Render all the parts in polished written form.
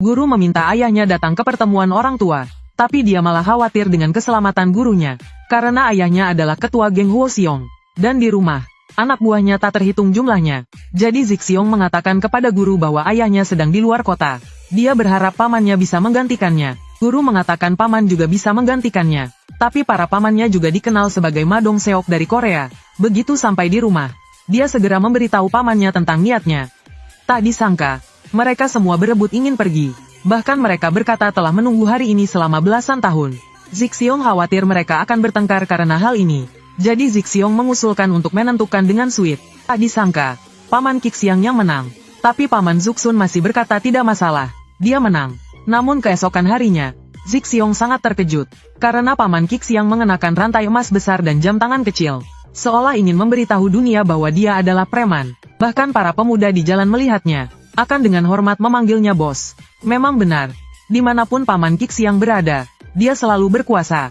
Guru meminta ayahnya datang ke pertemuan orang tua, tapi dia malah khawatir dengan keselamatan gurunya, karena ayahnya adalah ketua geng Huoxiong. Dan di rumah, anak buahnya tak terhitung jumlahnya. Jadi Zixiong mengatakan kepada guru bahwa ayahnya sedang di luar kota. Dia berharap pamannya bisa menggantikannya. Guru mengatakan paman juga bisa menggantikannya. Tapi para pamannya juga dikenal sebagai Madong Seok dari Korea. Begitu sampai di rumah, dia segera memberitahu pamannya tentang niatnya. Tak disangka, mereka semua berebut ingin pergi. Bahkan mereka berkata telah menunggu hari ini selama belasan tahun. Zixiong khawatir mereka akan bertengkar karena hal ini. Jadi Zixiong mengusulkan untuk menentukan dengan suit. Tak disangka, paman Kixiang yang menang. Tapi paman Zuxun masih berkata tidak masalah, dia menang. Namun keesokan harinya, Zixiong sangat terkejut, karena paman Kixiang mengenakan rantai emas besar dan jam tangan kecil. Seolah ingin memberitahu dunia bahwa dia adalah preman. Bahkan para pemuda di jalan melihatnya, akan dengan hormat memanggilnya bos. Memang benar, dimanapun paman Kixiang berada, dia selalu berkuasa.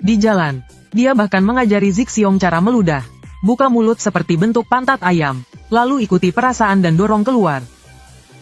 Di jalan, dia bahkan mengajari Zixiong cara meludah. Buka mulut seperti bentuk pantat ayam, lalu ikuti perasaan dan dorong keluar.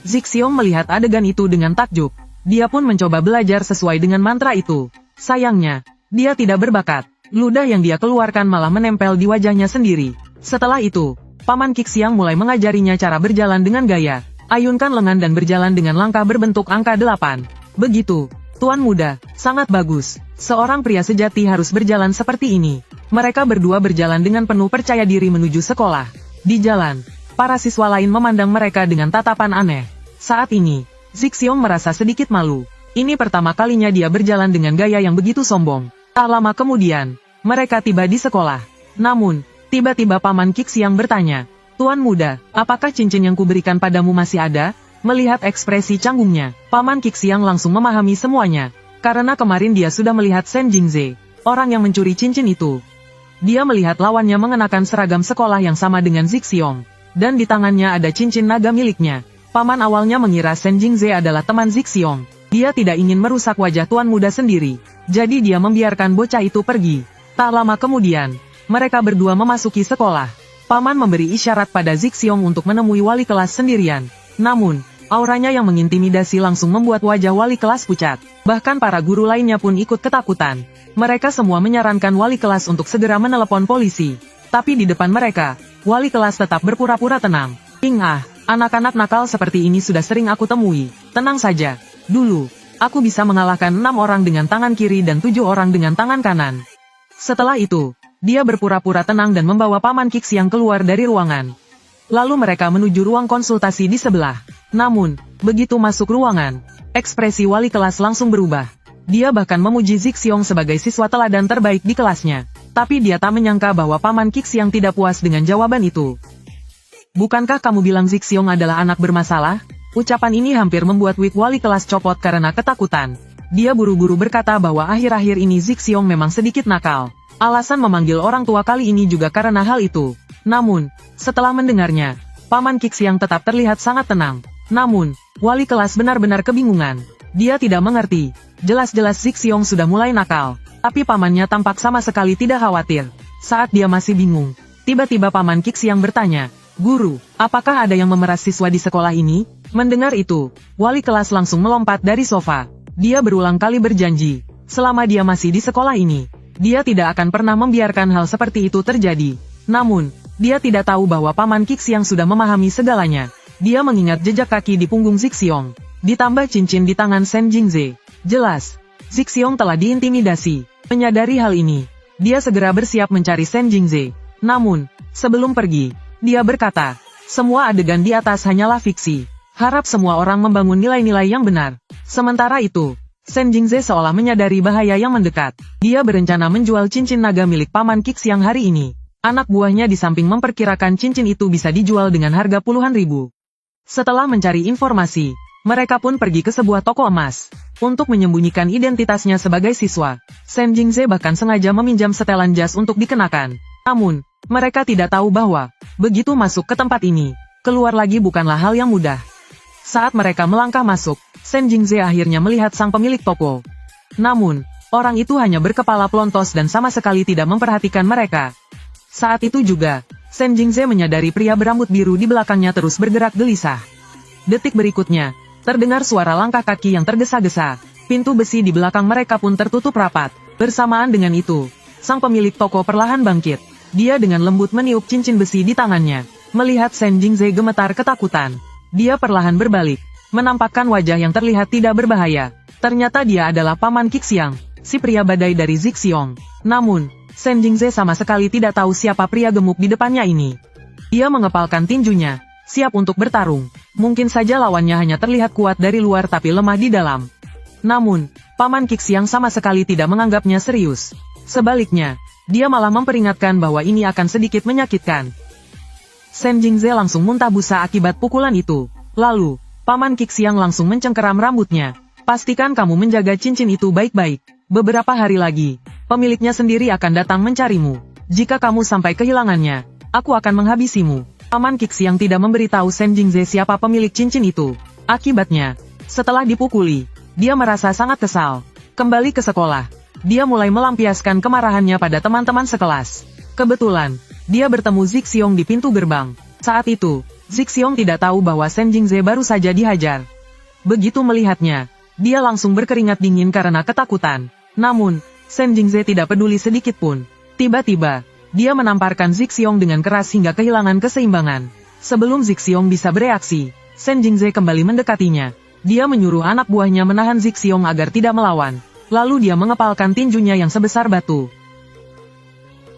Zixiong melihat adegan itu dengan takjub. Dia pun mencoba belajar sesuai dengan mantra itu. Sayangnya, dia tidak berbakat. Ludah yang dia keluarkan malah menempel di wajahnya sendiri. Setelah itu, paman Kixiang mulai mengajarinya cara berjalan dengan gaya. Ayunkan lengan dan berjalan dengan langkah berbentuk angka 8. Begitu, tuan muda, sangat bagus. Seorang pria sejati harus berjalan seperti ini. Mereka berdua berjalan dengan penuh percaya diri menuju sekolah. Di jalan, para siswa lain memandang mereka dengan tatapan aneh. Saat ini, Zixiong merasa sedikit malu. Ini pertama kalinya dia berjalan dengan gaya yang begitu sombong. Tak lama kemudian, mereka tiba di sekolah. Namun, tiba-tiba paman Kixiang bertanya, "Tuan muda, apakah cincin yang kuberikan padamu masih ada?" Melihat ekspresi canggungnya, paman Kixiang langsung memahami semuanya. Karena kemarin dia sudah melihat Shen Jingze, orang yang mencuri cincin itu. Dia melihat lawannya mengenakan seragam sekolah yang sama dengan Zixiong. Dan di tangannya ada cincin naga miliknya. Paman awalnya mengira Shen Jingze adalah teman Zixiong. Dia tidak ingin merusak wajah tuan muda sendiri. Jadi dia membiarkan bocah itu pergi. Tak lama kemudian, mereka berdua memasuki sekolah. Paman memberi isyarat pada Zixiong untuk menemui wali kelas sendirian. Namun, auranya yang mengintimidasi langsung membuat wajah wali kelas pucat. Bahkan para guru lainnya pun ikut ketakutan. Mereka semua menyarankan wali kelas untuk segera menelepon polisi. Tapi di depan mereka, wali kelas tetap berpura-pura tenang. Anak-anak nakal seperti ini sudah sering aku temui. Tenang saja. Dulu, aku bisa mengalahkan 6 orang dengan tangan kiri dan 7 orang dengan tangan kanan. Setelah itu, dia berpura-pura tenang dan membawa paman Kixiang keluar dari ruangan. Lalu mereka menuju ruang konsultasi di sebelah. Namun, begitu masuk ruangan, ekspresi wali kelas langsung berubah. Dia bahkan memuji Zixiong sebagai siswa teladan terbaik di kelasnya. Tapi dia tak menyangka bahwa paman Kixiang tidak puas dengan jawaban itu. "Bukankah kamu bilang Zixiong adalah anak bermasalah?" Ucapan ini hampir membuat wig wali kelas copot karena ketakutan. Dia buru-buru berkata bahwa akhir-akhir ini Zixiong memang sedikit nakal. Alasan memanggil orang tua kali ini juga karena hal itu. Namun, setelah mendengarnya, paman Kixiang tetap terlihat sangat tenang. Namun, wali kelas benar-benar kebingungan. Dia tidak mengerti. Jelas-jelas Zixiong sudah mulai nakal. Tapi pamannya tampak sama sekali tidak khawatir. Saat dia masih bingung, tiba-tiba paman Kixiang bertanya, "Guru, apakah ada yang memeras siswa di sekolah ini?" Mendengar itu, wali kelas langsung melompat dari sofa. Dia berulang kali berjanji, selama dia masih di sekolah ini, dia tidak akan pernah membiarkan hal seperti itu terjadi. Namun, dia tidak tahu bahwa paman Kixiang sudah memahami segalanya. Dia mengingat jejak kaki di punggung Zixiong, ditambah cincin di tangan Shen Jingze. Jelas, Zixiong telah diintimidasi. Menyadari hal ini, dia segera bersiap mencari Shen Jingze. Namun, sebelum pergi, dia berkata, "Semua adegan di atas hanyalah fiksi. Harap semua orang membangun nilai-nilai yang benar." Sementara itu, Shen Jingze seolah menyadari bahaya yang mendekat. Dia berencana menjual cincin naga milik paman Kixiang hari ini. Anak buahnya di samping memperkirakan cincin itu bisa dijual dengan harga puluhan ribu. Setelah mencari informasi, mereka pun pergi ke sebuah toko emas. Untuk menyembunyikan identitasnya sebagai siswa, Shen Jingze bahkan sengaja meminjam setelan jas untuk dikenakan. Namun, mereka tidak tahu bahwa, begitu masuk ke tempat ini, keluar lagi bukanlah hal yang mudah. Saat mereka melangkah masuk, Shen Jingze akhirnya melihat sang pemilik toko. Namun, orang itu hanya berkepala pelontos dan sama sekali tidak memperhatikan mereka. Saat itu juga, Shen Jingze menyadari pria berambut biru di belakangnya terus bergerak gelisah. Detik berikutnya, Terdengar suara langkah kaki yang tergesa-gesa. Pintu besi di belakang mereka pun tertutup rapat. Bersamaan dengan itu, sang pemilik toko perlahan bangkit. Dia dengan lembut meniup cincin besi di tangannya. Melihat Shen Jingzhe gemetar ketakutan, dia perlahan berbalik, menampakkan wajah yang terlihat tidak berbahaya. Ternyata dia adalah Paman Qixiang, si pria badai dari Zixiong. Namun, Shen Jingzhe sama sekali tidak tahu siapa pria gemuk di depannya ini. Dia mengepalkan tinjunya, siap untuk bertarung. Mungkin saja lawannya hanya terlihat kuat dari luar tapi lemah di dalam. Namun, Paman Qixiang sama sekali tidak menganggapnya serius. Sebaliknya, dia malah memperingatkan bahwa ini akan sedikit menyakitkan. Shen Jingzhe langsung muntah busa akibat pukulan itu. Lalu, Paman Qixiang langsung mencengkeram rambutnya. Pastikan kamu menjaga cincin itu baik-baik. Beberapa hari lagi, pemiliknya sendiri akan datang mencarimu. Jika kamu sampai kehilangannya, aku akan menghabisimu. Paman Qixiang tidak memberitahu Shen Jingzhe siapa pemilik cincin itu. Akibatnya, setelah dipukuli, dia merasa sangat kesal. Kembali ke sekolah, dia mulai melampiaskan kemarahannya pada teman-teman sekelas. Kebetulan, dia bertemu Zixiong di pintu gerbang. Saat itu, Zixiong tidak tahu bahwa Shen Jingzhe baru saja dihajar. Begitu melihatnya, dia langsung berkeringat dingin karena ketakutan. Namun, Shen Jingzhe tidak peduli sedikit pun. Tiba-tiba, dia menamparkan Zixiong dengan keras hingga kehilangan keseimbangan. Sebelum Zixiong bisa bereaksi, Shen Jingzhe kembali mendekatinya. Dia menyuruh anak buahnya menahan Zixiong agar tidak melawan. Lalu dia mengepalkan tinjunya yang sebesar batu.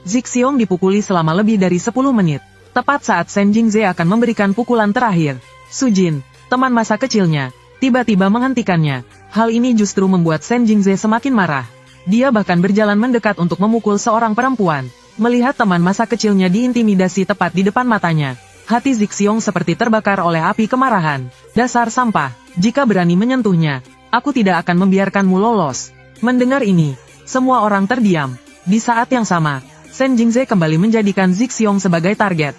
Zixiong dipukuli selama lebih dari 10 menit. Tepat saat Shen Jingzhe akan memberikan pukulan terakhir, Su Jin, teman masa kecilnya, tiba-tiba menghentikannya. Hal ini justru membuat Shen Jingzhe semakin marah. Dia bahkan berjalan mendekat untuk memukul seorang perempuan. Melihat teman masa kecilnya diintimidasi tepat di depan matanya, hati Zixiong seperti terbakar oleh api kemarahan. Dasar sampah, jika berani menyentuhnya, aku tidak akan membiarkanmu lolos. Mendengar ini, semua orang terdiam. Di saat yang sama, Shen Jingzhe kembali menjadikan Zixiong sebagai target.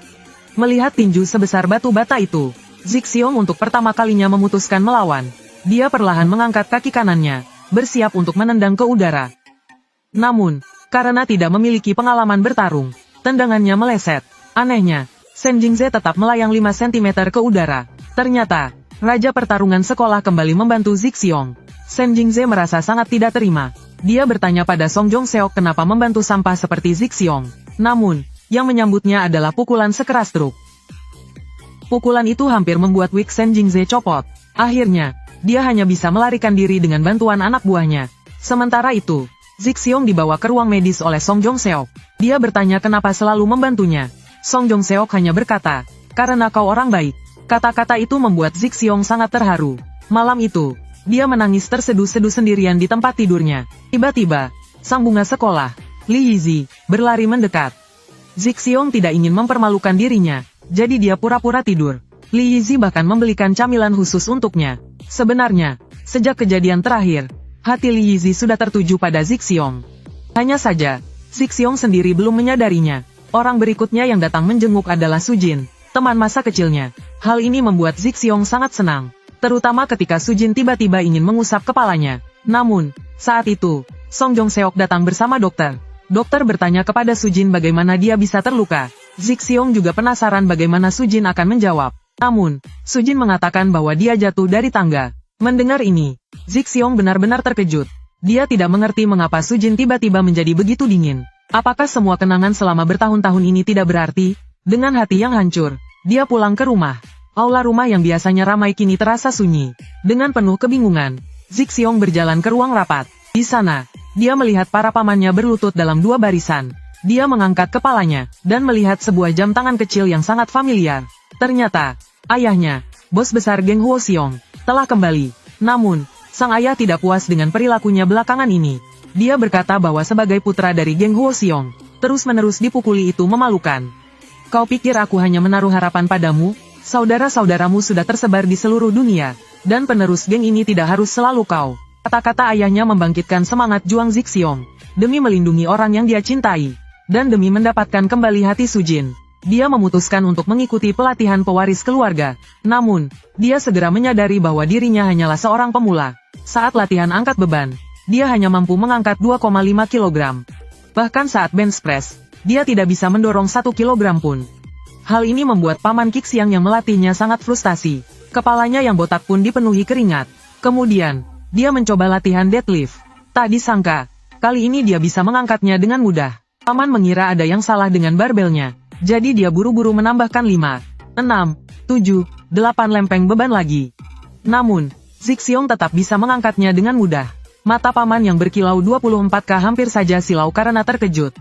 Melihat tinju sebesar batu bata itu, Zixiong untuk pertama kalinya memutuskan melawan. Dia perlahan mengangkat kaki kanannya, bersiap untuk menendang ke udara. Namun, karena tidak memiliki pengalaman bertarung, tendangannya meleset. Anehnya, Shen Jingzhe tetap melayang 5 cm ke udara. Ternyata, Raja Pertarungan Sekolah kembali membantu Zixiong. Shen Jingzhe merasa sangat tidak terima. Dia bertanya pada Song Jongseok kenapa membantu sampah seperti Zixiong. Namun, yang menyambutnya adalah pukulan sekeras truk. Pukulan itu hampir membuat wig Shen Jingzhe copot. Akhirnya, dia hanya bisa melarikan diri dengan bantuan anak buahnya. Sementara itu, Zixiong dibawa ke ruang medis oleh Song Jongseok. Dia bertanya kenapa selalu membantunya. Song Jongseok hanya berkata, "Karena kau orang baik." Kata-kata itu membuat Zixiong sangat terharu. Malam itu, dia menangis terseduh-seduh sendirian di tempat tidurnya. Tiba-tiba, sang bunga sekolah, Li Yizi, berlari mendekat. Zixiong tidak ingin mempermalukan dirinya, jadi dia pura-pura tidur. Li Yizi bahkan membelikan camilan khusus untuknya. Sebenarnya, sejak kejadian terakhir, hati Li Yizi sudah tertuju pada Zixiong. Hanya saja, Zixiong sendiri belum menyadarinya. Orang berikutnya yang datang menjenguk adalah Su Jin, teman masa kecilnya. Hal ini membuat Zixiong sangat senang, terutama ketika Su Jin tiba-tiba ingin mengusap kepalanya. Namun, saat itu, Song Jongseok datang bersama dokter. Dokter bertanya kepada Su Jin bagaimana dia bisa terluka. Zixiong juga penasaran bagaimana Su Jin akan menjawab. Namun, Su Jin mengatakan bahwa dia jatuh dari tangga. Mendengar ini, Zixiong benar-benar terkejut. Dia tidak mengerti mengapa Su Jin tiba-tiba menjadi begitu dingin. Apakah semua kenangan selama bertahun-tahun ini tidak berarti? Dengan hati yang hancur, dia pulang ke rumah. Aula rumah yang biasanya ramai kini terasa sunyi. Dengan penuh kebingungan, Zixiong berjalan ke ruang rapat. Di sana, dia melihat para pamannya berlutut dalam 2 barisan. Dia mengangkat kepalanya, dan melihat sebuah jam tangan kecil yang sangat familiar. Ternyata, ayahnya, bos besar geng Huoxiong, telah kembali. Namun, sang ayah tidak puas dengan perilakunya belakangan ini. Dia berkata bahwa sebagai putra dari geng Huoxiong, terus-menerus dipukuli itu memalukan. Kau pikir aku hanya menaruh harapan padamu? Saudara-saudaramu sudah tersebar di seluruh dunia, dan penerus geng ini tidak harus selalu kau. Kata-kata ayahnya membangkitkan semangat juang Zixiong. Demi melindungi orang yang dia cintai, dan demi mendapatkan kembali hati Su Jin, dia memutuskan untuk mengikuti pelatihan pewaris keluarga. Namun, dia segera menyadari bahwa dirinya hanyalah seorang pemula. Saat latihan angkat beban, dia hanya mampu mengangkat 2,5 kg. Bahkan saat bench press, dia tidak bisa mendorong 1 kg pun. Hal ini membuat Paman Qixiang yang melatihnya sangat frustasi. Kepalanya yang botak pun dipenuhi keringat. Kemudian, dia mencoba latihan deadlift. Tak disangka, kali ini dia bisa mengangkatnya dengan mudah. Paman mengira ada yang salah dengan barbelnya. Jadi dia buru-buru menambahkan 5, 6, 7, 8 lempeng beban lagi. Namun, Zixiong tetap bisa mengangkatnya dengan mudah. Mata paman yang berkilau 24K hampir saja silau karena terkejut.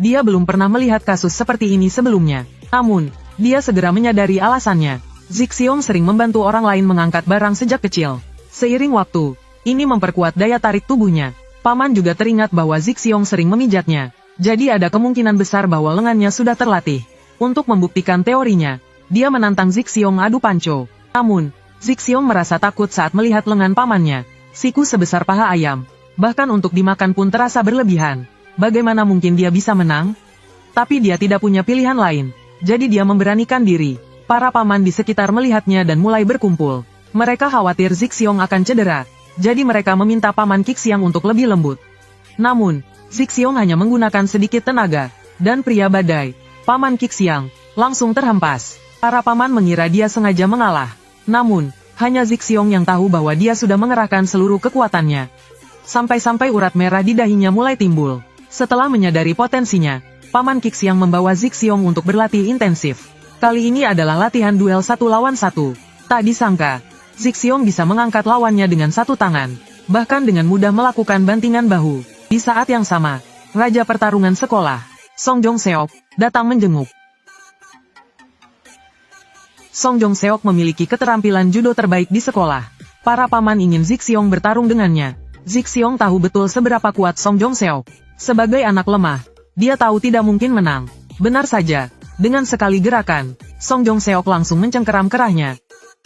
Dia belum pernah melihat kasus seperti ini sebelumnya. Namun, dia segera menyadari alasannya. Zixiong sering membantu orang lain mengangkat barang sejak kecil. Seiring waktu, ini memperkuat daya tarik tubuhnya. Paman juga teringat bahwa Zixiong sering memijatnya. Jadi ada kemungkinan besar bahwa lengannya sudah terlatih. Untuk membuktikan teorinya, dia menantang Zixiong adu panco. Namun, Zixiong merasa takut saat melihat lengan pamannya. Siku sebesar paha ayam. Bahkan untuk dimakan pun terasa berlebihan. Bagaimana mungkin dia bisa menang? Tapi dia tidak punya pilihan lain. Jadi dia memberanikan diri. Para paman di sekitar melihatnya dan mulai berkumpul. Mereka khawatir Zixiong akan cedera. Jadi mereka meminta paman Qixiang untuk lebih lembut. Namun, Zixiong hanya menggunakan sedikit tenaga. Dan pria badai, paman Qixiang, langsung terhempas. Para paman mengira dia sengaja mengalah. Namun, hanya Zixiong yang tahu bahwa dia sudah mengerahkan seluruh kekuatannya. Sampai-sampai urat merah di dahinya mulai timbul. Setelah menyadari potensinya, paman Qixiang membawa Zixiong untuk berlatih intensif. Kali ini adalah latihan duel 1 lawan 1. Tak disangka, Zixiong bisa mengangkat lawannya dengan satu tangan. Bahkan dengan mudah melakukan bantingan bahu. Di saat yang sama, Raja Pertarungan Sekolah, Song Jong-seok, datang menjenguk. Song Jong-seok memiliki keterampilan judo terbaik di sekolah. Para paman ingin Zixiong bertarung dengannya. Zixiong tahu betul seberapa kuat Song Jong-seok. Sebagai anak lemah, dia tahu tidak mungkin menang. Benar saja, dengan sekali gerakan, Song Jong-seok langsung mencengkeram kerahnya.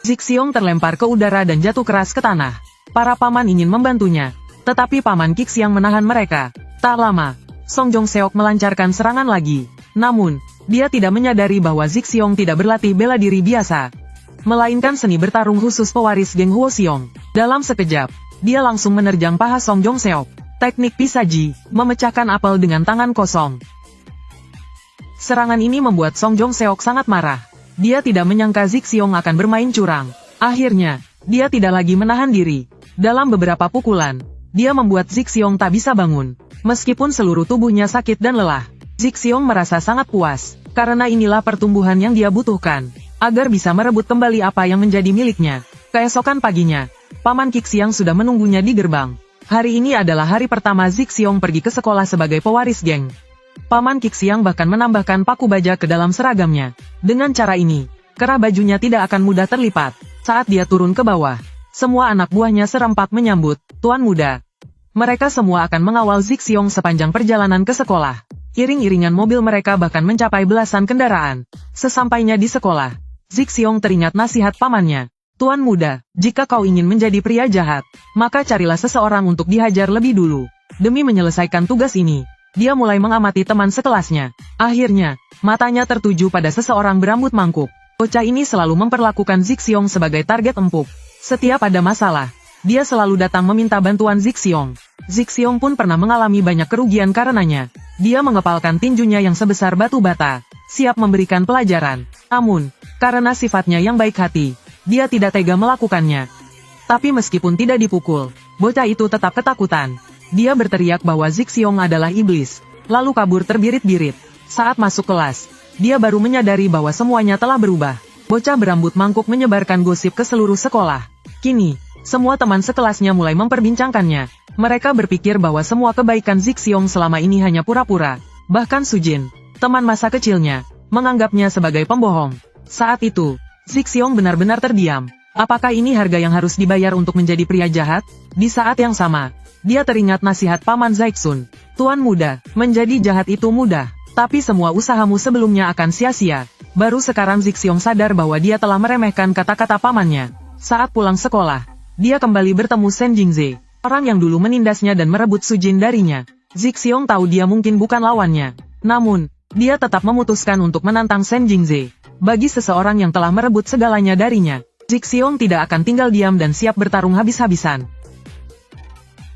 Zixiong terlempar ke udara dan jatuh keras ke tanah. Para paman ingin membantunya, tetapi paman Qixiang menahan mereka. Tak lama, Song Jong-seok melancarkan serangan lagi. Namun, dia tidak menyadari bahwa Zixiong tidak berlatih bela diri biasa, melainkan seni bertarung khusus pewaris geng Huoxiong. Dalam sekejap, dia langsung menerjang paha Song Jong-seok. Teknik Pisaji, memecahkan apel dengan tangan kosong. Serangan ini membuat Song Jong-seok sangat marah. Dia tidak menyangka Zixiong akan bermain curang. Akhirnya, dia tidak lagi menahan diri. Dalam beberapa pukulan, dia membuat Zixiong tak bisa bangun. Meskipun seluruh tubuhnya sakit dan lelah, Zixiong merasa sangat puas. Karena inilah pertumbuhan yang dia butuhkan, agar bisa merebut kembali apa yang menjadi miliknya. Keesokan paginya, paman Qixiang sudah menunggunya di gerbang. Hari ini adalah hari pertama Zixiong pergi ke sekolah sebagai pewaris geng. Paman Qixiang bahkan menambahkan paku baja ke dalam seragamnya. Dengan cara ini, kerah bajunya tidak akan mudah terlipat. Saat dia turun ke bawah, semua anak buahnya serempak menyambut, "Tuan muda." Mereka semua akan mengawal Zixiong sepanjang perjalanan ke sekolah. Iring-iringan mobil mereka bahkan mencapai belasan kendaraan. Sesampainya di sekolah, Zixiong teringat nasihat pamannya. "Tuan muda, jika kau ingin menjadi pria jahat, maka carilah seseorang untuk dihajar lebih dulu." Demi menyelesaikan tugas ini, dia mulai mengamati teman sekelasnya. Akhirnya, matanya tertuju pada seseorang berambut mangkuk. Bocah ini selalu memperlakukan Zixiong sebagai target empuk. Setiap ada masalah, dia selalu datang meminta bantuan Zixiong. Zixiong pun pernah mengalami banyak kerugian karenanya. Dia mengepalkan tinjunya yang sebesar batu bata, siap memberikan pelajaran. Namun, karena sifatnya yang baik hati, dia tidak tega melakukannya. Tapi meskipun tidak dipukul, bocah itu tetap ketakutan. Dia berteriak bahwa Zixiong adalah iblis, lalu kabur terbirit-birit. Saat masuk kelas, dia baru menyadari bahwa semuanya telah berubah. Bocah berambut mangkuk menyebarkan gosip ke seluruh sekolah. Kini, semua teman sekelasnya mulai memperbincangkannya. Mereka berpikir bahwa semua kebaikan Zixiong selama ini hanya pura-pura. Bahkan Sujin, teman masa kecilnya, menganggapnya sebagai pembohong. Saat itu, Zixiong benar-benar terdiam. Apakah ini harga yang harus dibayar untuk menjadi pria jahat? Di saat yang sama, dia teringat nasihat paman Zaixun. "Tuan muda, menjadi jahat itu mudah, tapi semua usahamu sebelumnya akan sia-sia." Baru sekarang Zixiong sadar bahwa dia telah meremehkan kata-kata pamannya. Saat pulang sekolah, dia kembali bertemu Shen Jingze, orang yang dulu menindasnya dan merebut Sujin darinya. Zixiong tahu dia mungkin bukan lawannya. Namun, dia tetap memutuskan untuk menantang Shen Jingze. Bagi seseorang yang telah merebut segalanya darinya, Zixiong tidak akan tinggal diam dan siap bertarung habis-habisan.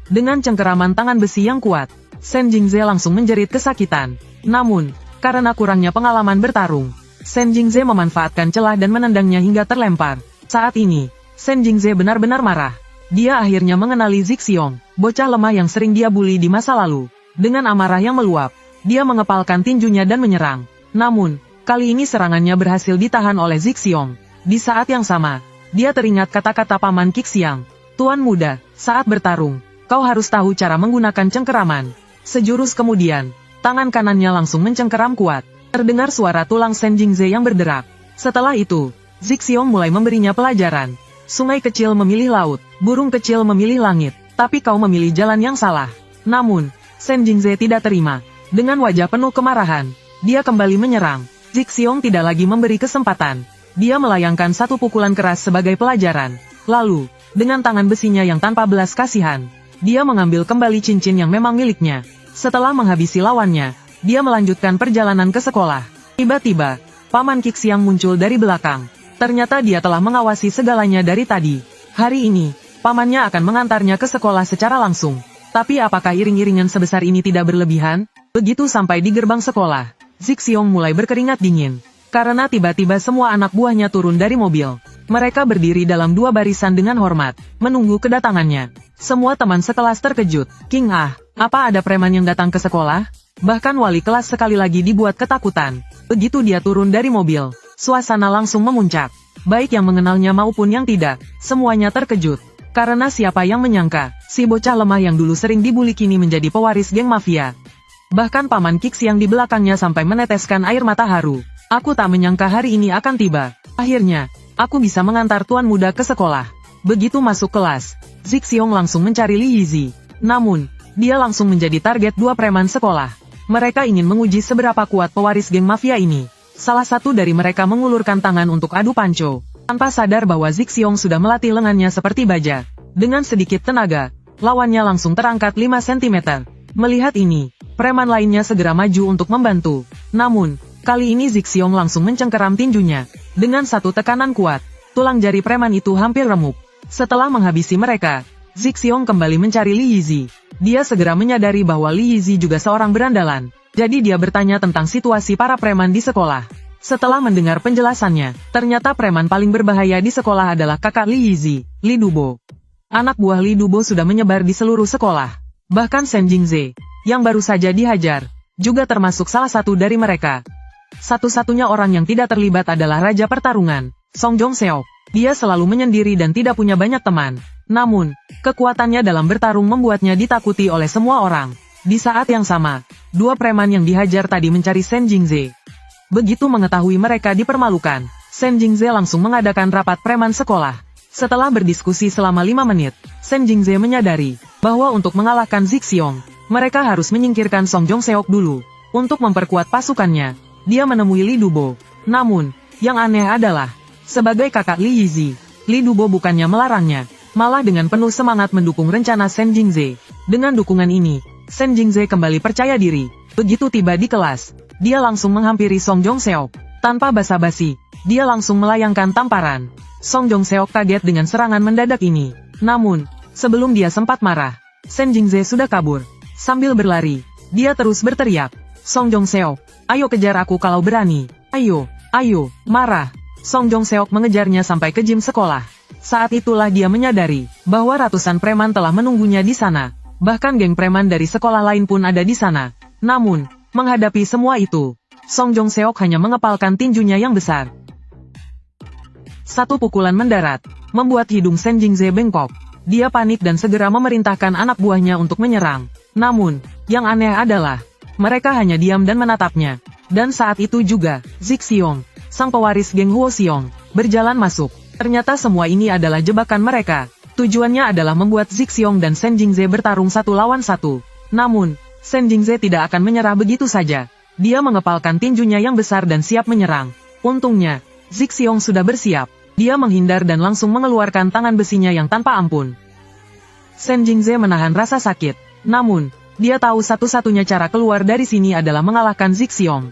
Dengan cengkeraman tangan besi yang kuat, Shen Jingze langsung menjerit kesakitan. Namun, karena kurangnya pengalaman bertarung, Shen Jingze memanfaatkan celah dan menendangnya hingga terlempar. Saat ini, Shen Jingze benar-benar marah. Dia akhirnya mengenali Zixiong, bocah lemah yang sering dia bully di masa lalu. Dengan amarah yang meluap, dia mengepalkan tinjunya dan menyerang. Namun, kali ini serangannya berhasil ditahan oleh Zixiong. Di saat yang sama, dia teringat kata-kata Paman Qixiang. Tuan muda, saat bertarung, kau harus tahu cara menggunakan cengkeraman. Sejurus kemudian, tangan kanannya langsung mencengkeram kuat. Terdengar suara tulang Shen Jingze yang berderak. Setelah itu, Zixiong mulai memberinya pelajaran. Sungai kecil memilih laut, burung kecil memilih langit, tapi kau memilih jalan yang salah. Namun, Shen Jingze tidak terima. Dengan wajah penuh kemarahan, dia kembali menyerang. Zixiong tidak lagi memberi kesempatan. Dia melayangkan satu pukulan keras sebagai pelajaran. Lalu, dengan tangan besinya yang tanpa belas kasihan, dia mengambil kembali cincin yang memang miliknya. Setelah menghabisi lawannya, dia melanjutkan perjalanan ke sekolah. Tiba-tiba, Paman Qixiang muncul dari belakang. Ternyata dia telah mengawasi segalanya dari tadi. Hari ini, pamannya akan mengantarnya ke sekolah secara langsung. Tapi apakah iring-iringan sebesar ini tidak berlebihan? Begitu sampai di gerbang sekolah, Zixiong mulai berkeringat dingin. Karena tiba-tiba semua anak buahnya turun dari mobil. Mereka berdiri dalam dua barisan dengan hormat, menunggu kedatangannya. Semua teman sekelas terkejut. King Ah, apa ada preman yang datang ke sekolah? Bahkan wali kelas sekali lagi dibuat ketakutan. Begitu dia turun dari mobil, suasana langsung memuncak. Baik yang mengenalnya maupun yang tidak, semuanya terkejut. Karena siapa yang menyangka, si bocah lemah yang dulu sering dibully kini menjadi pewaris geng mafia. Bahkan Paman Qixiang di belakangnya sampai meneteskan air mata haru. Aku tak menyangka hari ini akan tiba. Akhirnya, aku bisa mengantar tuan muda ke sekolah. Begitu masuk kelas, Zixiong langsung mencari Li Yizi. Namun, dia langsung menjadi target dua preman sekolah. Mereka ingin menguji seberapa kuat pewaris geng mafia ini. Salah satu dari mereka mengulurkan tangan untuk adu panco, tanpa sadar bahwa Zixiong sudah melatih lengannya seperti baja. Dengan sedikit tenaga, lawannya langsung terangkat 5 cm. Melihat ini, preman lainnya segera maju untuk membantu. Namun, kali ini Zixiong langsung mencengkeram tinjunya. Dengan satu tekanan kuat, tulang jari preman itu hampir remuk. Setelah menghabisi mereka, Zixiong kembali mencari Li Yizi. Dia segera menyadari bahwa Li Yizi juga seorang berandalan. Jadi dia bertanya tentang situasi para preman di sekolah. Setelah mendengar penjelasannya, ternyata preman paling berbahaya di sekolah adalah kakak Li Yizi, Li Dubo. Anak buah Li Dubo sudah menyebar di seluruh sekolah. Bahkan Shen Jingze, yang baru saja dihajar, juga termasuk salah satu dari mereka. Satu-satunya orang yang tidak terlibat adalah Raja Pertarungan, Song Jongseok. Dia selalu menyendiri dan tidak punya banyak teman. Namun, kekuatannya dalam bertarung membuatnya ditakuti oleh semua orang. Di saat yang sama, dua preman yang dihajar tadi mencari Shen Jingze. Begitu mengetahui mereka dipermalukan, Shen Jingze langsung mengadakan rapat preman sekolah. Setelah berdiskusi selama 5 menit, Shen Jingze menyadari bahwa untuk mengalahkan Zixiong, mereka harus menyingkirkan Song Jongseok dulu. Untuk memperkuat pasukannya, dia menemui Li Dubo. Namun, yang aneh adalah, sebagai kakak Li Yizi, Li Dubo bukannya melarangnya, malah dengan penuh semangat mendukung rencana Shen Jingze. Dengan dukungan ini, Shen Jingze kembali percaya diri. Begitu tiba di kelas, dia langsung menghampiri Song Jongseok. Tanpa basa-basi, dia langsung melayangkan tamparan. Song Jongseok kaget dengan serangan mendadak ini. Namun, sebelum dia sempat marah, Shen Jingze sudah kabur. Sambil berlari, dia terus berteriak, "Song Jongseok, ayo kejar aku kalau berani. Ayo, ayo, marah." Song Jongseok mengejarnya sampai ke gym sekolah. Saat itulah dia menyadari bahwa ratusan preman telah menunggunya di sana. Bahkan geng preman dari sekolah lain pun ada di sana. Namun, menghadapi semua itu, Song Jongseok hanya mengepalkan tinjunya yang besar. Satu pukulan mendarat, membuat hidung Shen Jingze bengkok. Dia panik dan segera memerintahkan anak buahnya untuk menyerang. Namun, yang aneh adalah, mereka hanya diam dan menatapnya. Dan saat itu juga, Zixiong, sang pewaris geng Huoxiong, berjalan masuk. Ternyata semua ini adalah jebakan mereka. Tujuannya adalah membuat Zixiong dan Shen Jingze bertarung 1 lawan 1. Namun, Shen Jingze tidak akan menyerah begitu saja. Dia mengepalkan tinjunya yang besar dan siap menyerang. Untungnya, Zixiong sudah bersiap. Dia menghindar dan langsung mengeluarkan tangan besinya yang tanpa ampun. Shen Jingze menahan rasa sakit. Namun, dia tahu satu-satunya cara keluar dari sini adalah mengalahkan Zixiong.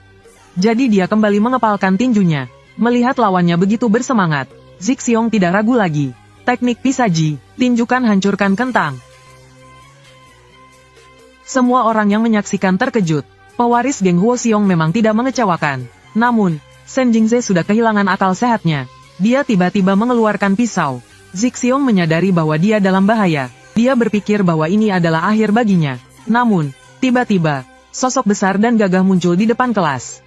Jadi dia kembali mengepalkan tinjunya. Melihat lawannya begitu bersemangat, Zixiong tidak ragu lagi. Teknik Pisaji, tinjukan hancurkan kentang. Semua orang yang menyaksikan terkejut. Pewaris geng Huoxiong memang tidak mengecewakan. Namun, Shen Jingze sudah kehilangan akal sehatnya. dia tiba-tiba mengeluarkan pisau. Zixiong menyadari bahwa dia dalam bahaya. Dia berpikir bahwa ini adalah akhir baginya. Namun, tiba-tiba, sosok besar dan gagah muncul di depan kelas.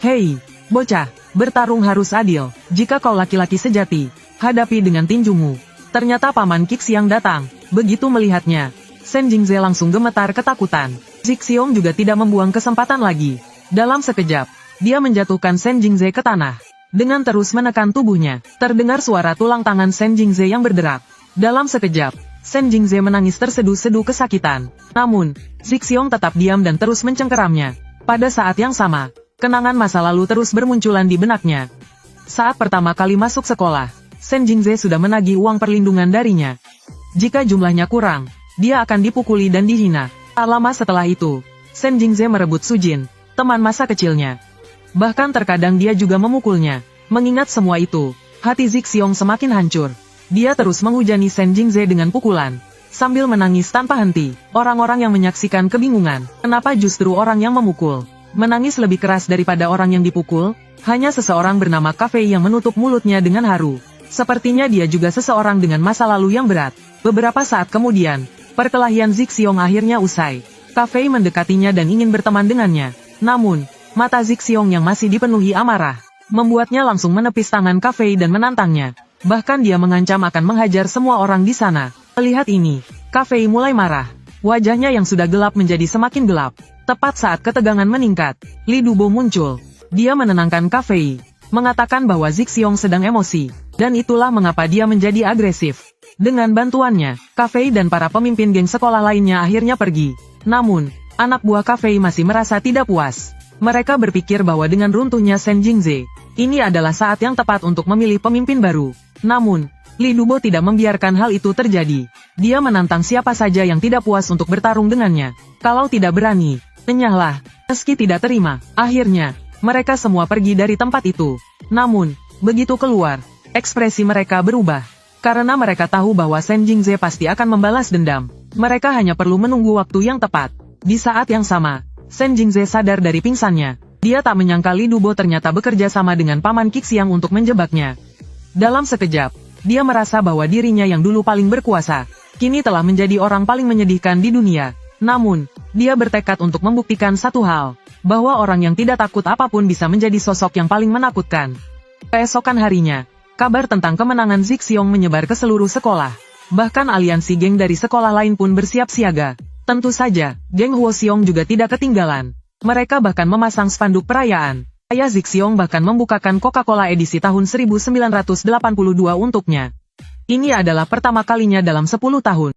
Hei, bocah, bertarung harus adil. Jika kau laki-laki sejati, hadapi dengan tinjumu. Ternyata Paman Qixiang datang. Begitu melihatnya, Shen Jingze langsung gemetar ketakutan. Zixiong juga tidak membuang kesempatan lagi. Dalam sekejap, dia menjatuhkan Shen Jingze ke tanah. Dengan terus menekan tubuhnya, terdengar suara tulang tangan Shen Jingze yang berderak. Dalam sekejap, Shen Jingze menangis terseduh-seduh kesakitan. Namun, Zixiong tetap diam dan terus mencengkeramnya. Pada saat yang sama, kenangan masa lalu terus bermunculan di benaknya. Saat pertama kali masuk sekolah, Shen Jingze sudah menagih uang perlindungan darinya. Jika jumlahnya kurang, dia akan dipukuli dan dihina. Tak lama setelah itu, Shen Jingze merebut Sujin, teman masa kecilnya. Bahkan terkadang dia juga memukulnya. Mengingat semua itu, hati Zixiong semakin hancur. Dia terus menghujani Shen Jingze dengan pukulan. Sambil menangis tanpa henti, orang-orang yang menyaksikan kebingungan. Kenapa justru orang yang memukul menangis lebih keras daripada orang yang dipukul? Hanya seseorang bernama Kafei yang menutup mulutnya dengan haru. Sepertinya dia juga seseorang dengan masa lalu yang berat. Beberapa saat kemudian, perkelahian Zixiong akhirnya usai. Kafei mendekatinya dan ingin berteman dengannya. Namun, mata Zixiong yang masih dipenuhi amarah membuatnya langsung menepis tangan Kafei dan menantangnya. Bahkan dia mengancam akan menghajar semua orang di sana. Melihat ini, Kafei mulai marah. Wajahnya yang sudah gelap menjadi semakin gelap. Tepat saat ketegangan meningkat, Li Dubo muncul. Dia menenangkan Kafei, mengatakan bahwa Zixiong sedang emosi, dan itulah mengapa dia menjadi agresif. Dengan bantuannya, Kafei dan para pemimpin geng sekolah lainnya akhirnya pergi. Namun, anak buah Kafei masih merasa tidak puas. Mereka berpikir bahwa dengan runtuhnya Shen Jingze, ini adalah saat yang tepat untuk memilih pemimpin baru. Namun, Li Dubo tidak membiarkan hal itu terjadi. Dia menantang siapa saja yang tidak puas untuk bertarung dengannya. Kalau tidak berani, enyahlah. Meski tidak terima, akhirnya, mereka semua pergi dari tempat itu. Namun, begitu keluar, ekspresi mereka berubah. Karena mereka tahu bahwa Shen Jingze pasti akan membalas dendam. Mereka hanya perlu menunggu waktu yang tepat. Di saat yang sama, Shen Jingze sadar dari pingsannya. Dia tak menyangka Li Dubo ternyata bekerja sama dengan Paman Qixiang untuk menjebaknya. Dalam sekejap, dia merasa bahwa dirinya yang dulu paling berkuasa, kini telah menjadi orang paling menyedihkan di dunia. Namun, dia bertekad untuk membuktikan satu hal, bahwa orang yang tidak takut apapun bisa menjadi sosok yang paling menakutkan. Keesokan harinya, kabar tentang kemenangan Zixiong menyebar ke seluruh sekolah. Bahkan aliansi geng dari sekolah lain pun bersiap siaga. Tentu saja, geng Huoxiong juga tidak ketinggalan. Mereka bahkan memasang spanduk perayaan. Ayah Zixiong bahkan membukakan Coca-Cola edisi tahun 1982 untuknya. Ini adalah pertama kalinya dalam 10 tahun.